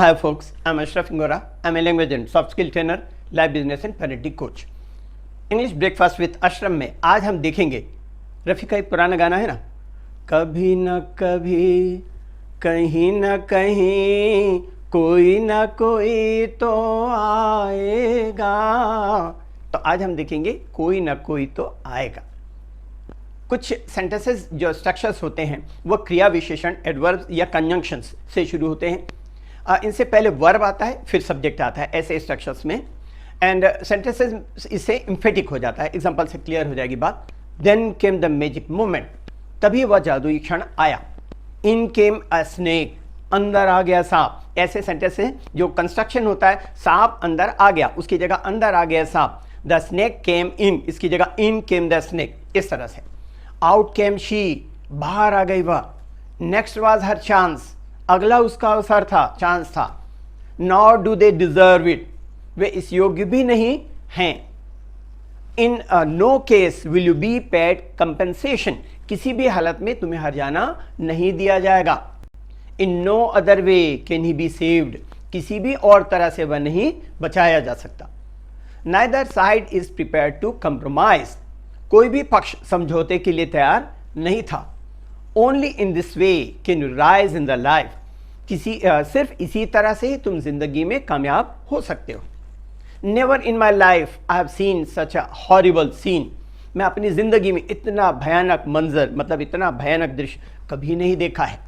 Hi folks, I'm Ashraf Ingora. I'm a language and soft skill trainer, live business and parenting coach. English breakfast with Ashraf में आज हम देखेंगे, रफ़ी का एक पुराना गाना है ना, कभी न कभी कहीं न कहीं कोई न कोई तो आएगा। तो आज हम देखेंगे कोई न कोई तो आएगा। कुछ सेंटेंसेस जो स्ट्रक्चर्स होते हैं वो क्रिया विशेषण, एडवर्ब्स या कंजंक्शंस से शुरू होते हैं। इनसे पहले वर्ब आता है, फिर सब्जेक्ट आता है, ऐसे स्ट्रक्चर्स में। एंड सेंटेंसेस इससे इम्फेटिक हो जाता है। एग्जांपल से क्लियर हो जाएगी बात। Then came the magic moment, तभी वह जादुई क्षण आया। इन केम अ स्नेक, अंदर आ गया सांप। ऐसे सेंटेंस हैं जो कंस्ट्रक्शन होता है, सांप अंदर आ गया, उसकी जगह अंदर आ गया सांप। द स्नेक केम इन, इसकी जगह इन केम द स्नेक, इस तरह से। आउट केम शी, बाहर आ गई वह। नेक्स्ट वाज हर चांस, अगला उसका अवसर था, चांस था। Nor do they deserve it, वे इस योग्य भी नहीं हैं। In no case will you be paid compensation, किसी भी हालत में तुम्हें हर्जाना नहीं दिया जाएगा। In no other way can he be saved, किसी भी और तरह से वह नहीं बचाया जा सकता। Neither side is prepared to compromise, कोई भी पक्ष समझौते के लिए तैयार नहीं था। Only in this way can you rise in the life, सिर्फ इसी तरह से तुम जिंदगी में कामयाब हो सकते हो। Never in my life I have seen such a horrible scene, मैं अपनी जिंदगी में इतना भयानक मंजर, मतलब इतना भयानक दृश्य कभी नहीं देखा है।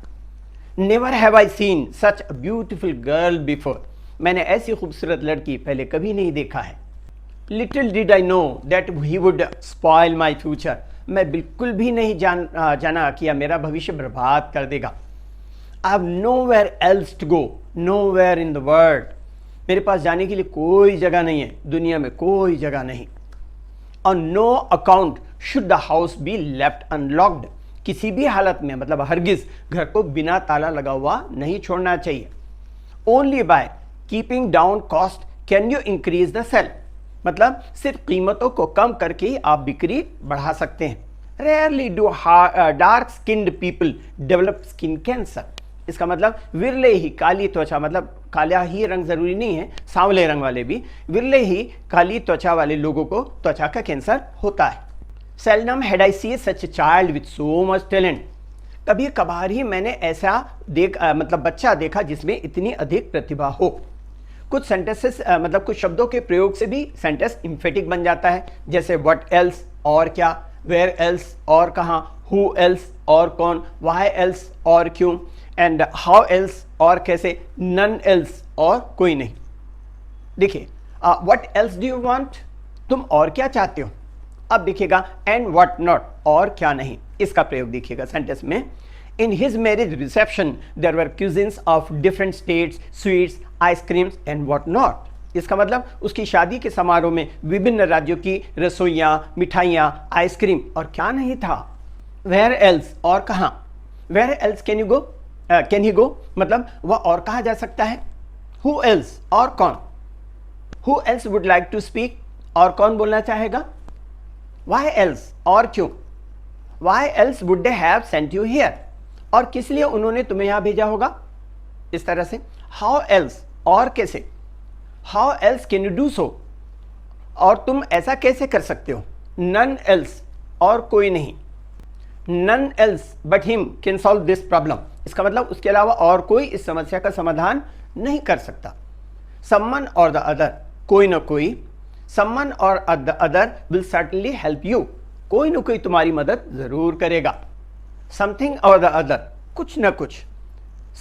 Never have I seen such a beautiful girl before, मैंने ऐसी खूबसूरत लड़की पहले कभी नहीं देखा है। Little did I know that he would spoil my future, मैं बिल्कुल भी नहीं जाना कि यह मेरा भविष्य बर्बाद कर देगा। I have nowhere else to go, nowhere in the world, मेरे पास जाने के लिए कोई जगह नहीं है, दुनिया में कोई जगह नहीं। On no account should the house be left unlocked, किसी भी हालत में, मतलब हरगिज घर को बिना ताला लगा हुआ नहीं छोड़ना चाहिए। Only by keeping down cost can you increase the sale, मतलब सिर्फ कीमतों को कम करके ही आप बिक्री बढ़ा सकते हैं। Rarely do dark skinned people develop skin cancer, इसका मतलब विरले ही काली त्वचा, मतलब काला ही रंग जरूरी नहीं है, सांवले रंग वाले भी, विरले ही काली त्वचा वाले लोगों को त्वचा का कैंसर होता है। Seldom had I see such a child with so much talent, कभी कभार ही मैंने ऐसा मतलब बच्चा देखा जिसमें इतनी अधिक प्रतिभा हो। कुछ सेंटेंसेस मतलब कुछ शब्दों के प्रयोग से भी सेंटेंस इम्फेटिक बन जाता है, जैसे व्हाट एल्स और क्या, वेयर एल्स और कहाँ, हु एल्स और कौन, व्हाई एल्स और क्यों, एंड हाउ एल्स और कैसे, नन एल्स और कोई नहीं। देखिए, what else do you want, तुम और क्या चाहते हो। अब देखिएगा एंड व्हाट नॉट, और क्या नहीं, इसका प्रयोग देखिएगा सेंटेंस में। In his marriage reception there were cuisines of different states, sweets, ice creams and what not, इसका मतलब उसकी शादी के समारोह में विभिन्न राज्यों की रसोइयाँ, मिठाइयाँ, आइसक्रीम और क्या नहीं था। वेयर एल्स और कहाँ, where else can you go, can he go, मतलब वह और कहाँ जा सकता है। हु एल्स और कौन, who else would like to speak, और कौन बोलना चाहेगा। वाई एल्स और क्यों, why else would they have sent you here, और किस लिए उन्होंने तुम्हें यहां भेजा होगा, इस तरह से। हाउ एल्स और कैसे, how else can you do so, और तुम ऐसा कैसे कर सकते हो। नन एल्स और कोई नहीं, none else but him can solve this problem, इसका मतलब उसके अलावा और कोई इस समस्या का समाधान नहीं कर सकता। समवन और द अदर, कोई ना कोई, समवन और the other will certainly help you, कोई ना कोई तुम्हारी मदद जरूर करेगा। समथिंग और द अदर, कुछ ना कुछ,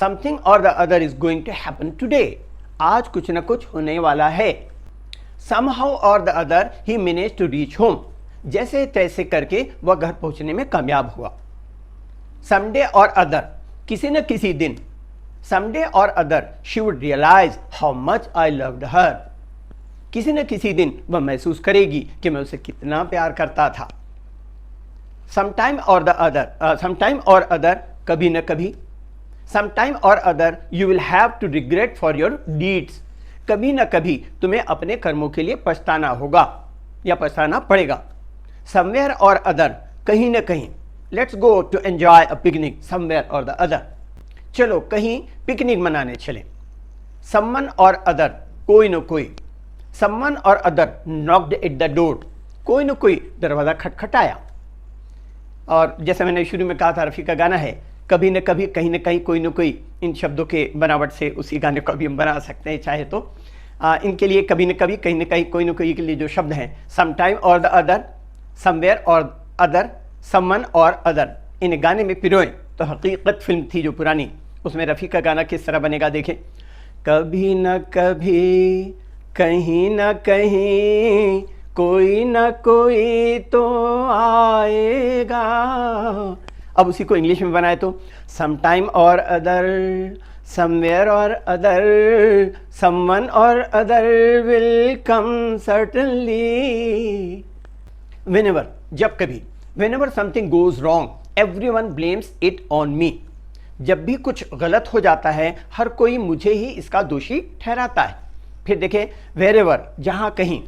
something or the other is going to happen today, आज कुछ ना कुछ होने वाला है। Somehow or the other he manage to reach home, जैसे तैसे करके वह घर पहुंचने में कामयाब हुआ। समडे और अदर, किसी न किसी दिन, someday or other she would realise how much I loved her, किसी न किसी दिन वह महसूस करेगी कि मैं उसे कितना प्यार करता था। Sometime or the other, sometime or other, कभी न कभी, sometime or other you will have to regret for your deeds, कभी न कभी तुम्हें अपने कर्मों के लिए पछताना होगा या पछताना पड़ेगा। समवेयर और अदर, कहीं न कहीं, let's go to enjoy a picnic somewhere or the other, चलो कहीं पिकनिक मनाने चलें। समवन और अदर, कोई न कोई, समवन और other knocked at the door, कोई न कोई दरवाज़ा खटखटाया। और जैसे मैंने शुरू में कहा था, रफ़ी का गाना है, कभी न कभी कहीं न कहीं कोई न कोई, इन शब्दों के बनावट से उसी गाने को भी हम बना सकते हैं चाहे तो। इनके लिए कभी न कभी कहीं न कहीं कोई न कोई के लिए जो शब्द हैं, sometime or the other, somewhere और अदर, समवन और अदर, इन गाने में पिरोए तो हकीकत फिल्म थी जो पुरानी, उसमें रफ़ी का गाना किस तरह बनेगा देखें। कभी न कभी कहीं न कहीं कोई न कोई तो आएगा। अब उसी को इंग्लिश में बनाए तो समटाइम और अदर, समवेयर और अदर, समवन और other will come certainly. Whenever, जब कभी, whenever something goes wrong everyone blames it on me, जब भी कुछ गलत हो जाता है हर कोई मुझे ही इसका दोषी ठहराता है। फिर देखें, वेरेवर, जहां कहीं,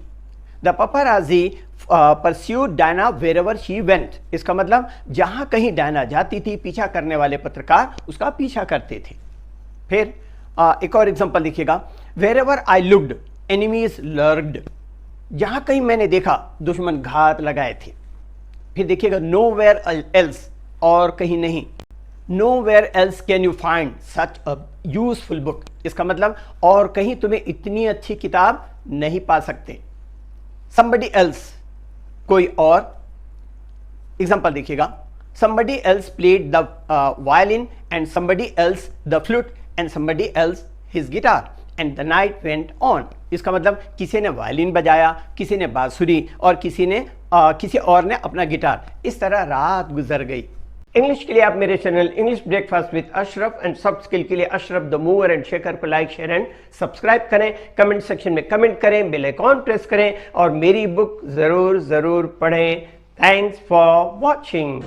the paparazzi pursued Diana wherever she went, इसका मतलब जहां कहीं डायना जाती थी पीछा करने वाले पत्रकार उसका पीछा करते थे। फिर एक और एग्जांपल देखिएगा, वेरेवर आई लुक्ड एनिमीज लर्क्ड, जहां कहीं मैंने देखा दुश्मन घात लगाए थे। फिर देखिएगा, नोवेयर एल्स, और कहीं नहीं, nowhere else can you find such a useful book, इसका मतलब और कहीं तुम्हें इतनी अच्छी किताब नहीं पा सकते। somebody else, कोई और। एग्जाम्पल देखिएगा, somebody else played the violin and somebody else the flute and somebody else his guitar and the night went on, इसका मतलब किसी ने वायलिन बजाया, किसी ने बांसुरी और किसी और ने अपना गिटार। इस तरह रात गुजर गई। इंग्लिश के लिए आप मेरे channel English breakfast with Ashraf and soft skill के लिए Ashraf the mover and shaker को लाइक, शेयर एंड सब्सक्राइब करें, कमेंट सेक्शन में कमेंट करें, बेल आइकॉन प्रेस करें और मेरी बुक जरूर पढ़ें। Thanks for watching.